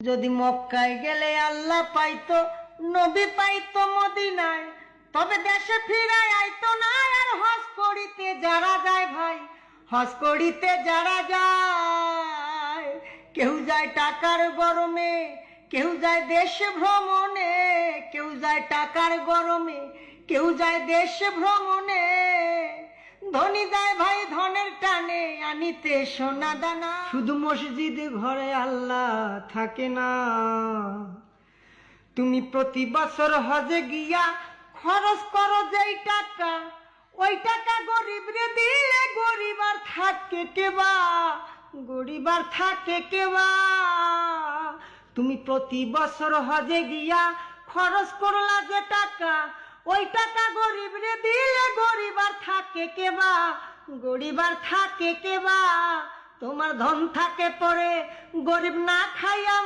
যদি মক্কায় গেলে আল্লাহ পাইতো, নবী পাইতো মদিনায়, তবে দেশে ফিরায় আইতো না। আর হজ করিতে যারা যায় ভাই, হজ করিতে যারা যায়, কেউ যায় টাকার গরমে, কেউ যায় দেশ ভ্রমণে, কেউ যায় টাকার গরমে, কেউ যায় দেশ ভ্রমণে। ধনী যায় ভাই ধনের টানে আনিতে সোনা দানা। শুধু মসজিদে ঘরে আল্লাহ থাকে না। তুমি প্রতি বছর হজে গিয়া খরচ করো যেই টাকা, ওই টাকা গরিব রে দিলে গরিব আর থাকে কেবা, গরিব আর থাকে কেবা। তুমি প্রতি বছর হজে গিয়া খরচ করলা যে টাকা, ওই টাকা গরিব রে দিলে গরিব আর থাকে কেবা, গরিব আর থাকে কেবা। তোমার ধন থাকে পরে গরিব না খাইয়া